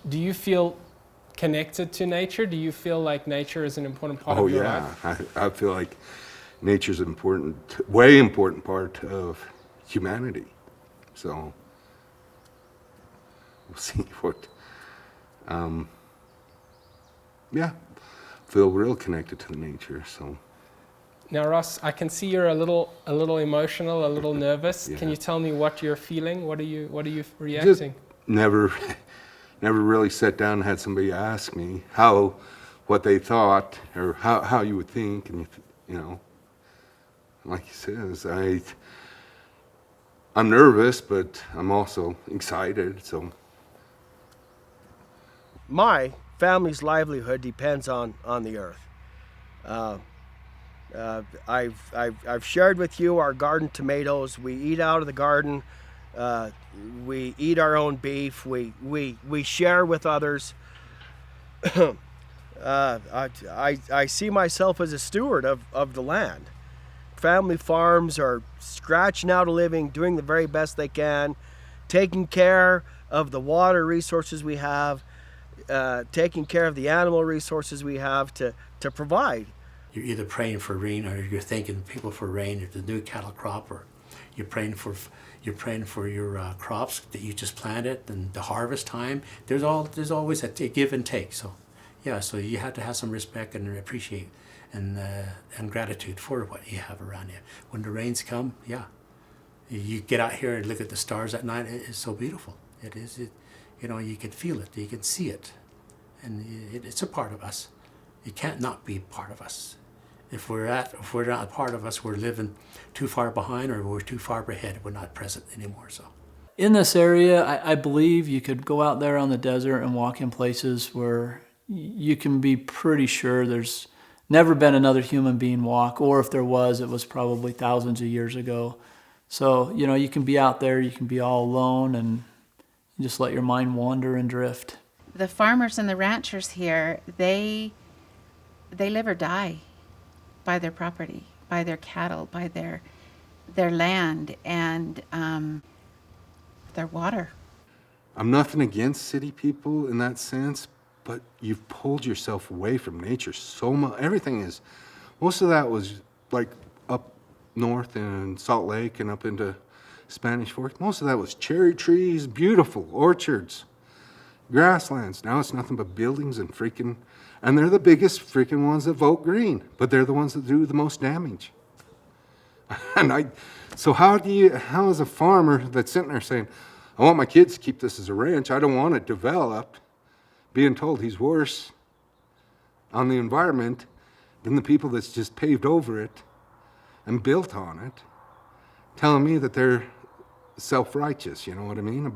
Do you feel connected to nature? Do you feel like nature is an important part of your life? I feel like nature's an important, way important part of humanity. So we'll see what, feel real connected to the nature, so. Now, Ross, I can see you're a little emotional, a little nervous. Yeah. Can you tell me what you're feeling? What are you reacting? Just never really sat down and had somebody ask me what they thought, or how you would think, and you know, like he says, I'm nervous, but I'm also excited, so. My family's livelihood depends on the earth. I've shared with you our garden tomatoes. We eat out of the garden. We eat our own beef. We share with others. I see myself as a steward of the land. Family farms are scratching out a living, doing the very best they can, taking care of the water resources we have, taking care of the animal resources we have to provide. You're either praying for rain, or you're thanking people for rain, or the new cattle crop, or you're praying for your crops that you just planted and the harvest time. There's always a give and take. So yeah, so you have to have some respect and appreciate and gratitude for what you have around you. When the rains come, yeah, you get out here and look at the stars at night. It is so beautiful. It is. You know, you can feel it, you can see it, and it's a part of us. It can't not be part of us. If we're not a part of us, we're living too far behind, or we're too far ahead. We're not present anymore. So, in this area, I believe you could go out there on the desert and walk in places where you can be pretty sure there's never been another human being walk, or if there was, it was probably thousands of years ago. So, you know, you can be out there, you can be all alone, and just let your mind wander and drift. The farmers and the ranchers here, they live or die by their property, by their cattle, by their land, and their water. I'm nothing against city people in that sense, but you've pulled yourself away from nature so much. Most of that was like up north in Salt Lake and up into Spanish Fork. Most of that was cherry trees, beautiful orchards, grasslands. Now it's nothing but buildings and they're the biggest freaking ones that vote green, but they're the ones that do the most damage. So how as a farmer that's sitting there saying, I want my kids to keep this as a ranch, I don't want it developed, being told he's worse on the environment than the people that's just paved over it and built on it, telling me that they're self-righteous, you know what I mean?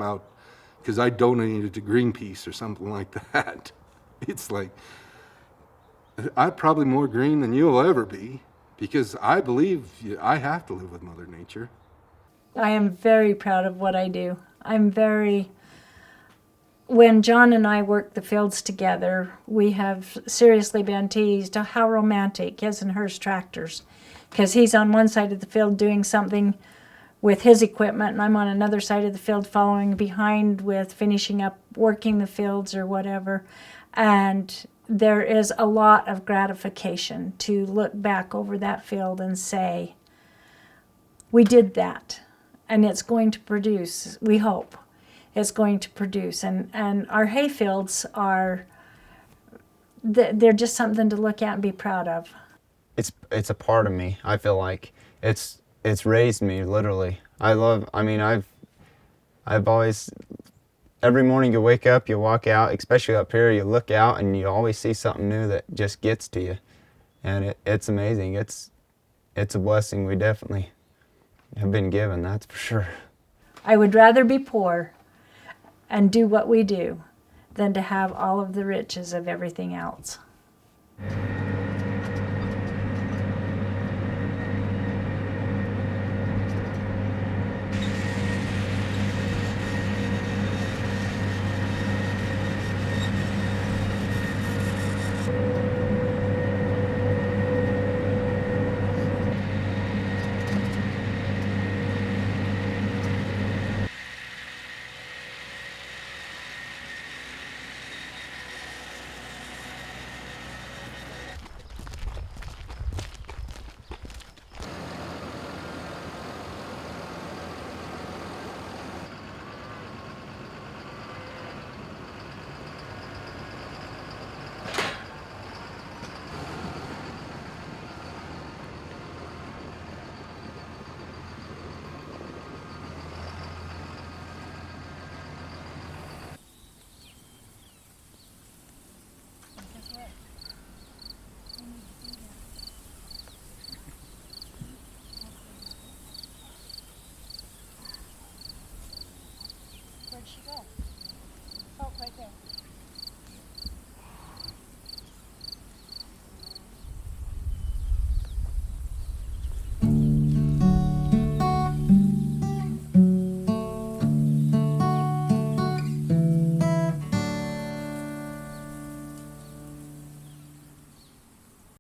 Because I donated to Greenpeace or something like that. It's like, I'm probably more green than you'll ever be, because I believe I have to live with Mother Nature. I am very proud of what I do. When John and I work the fields together, we have seriously been teased how romantic his and hers tractors, because he's on one side of the field doing something with his equipment, and I'm on another side of the field following behind with finishing up working the fields or whatever. And there is a lot of gratification to look back over that field and say, we did that, and it's going to produce, we hope, it's going to produce. And our hay fields they're just something to look at and be proud of. It's a part of me. I feel like it's raised me, literally. I've always, every morning you wake up, you walk out, especially up here, you look out and you always see something new that just gets to you. And it's amazing. It's a blessing we definitely have been given, that's for sure. I would rather be poor and do what we do than to have all of the riches of everything else. Okay.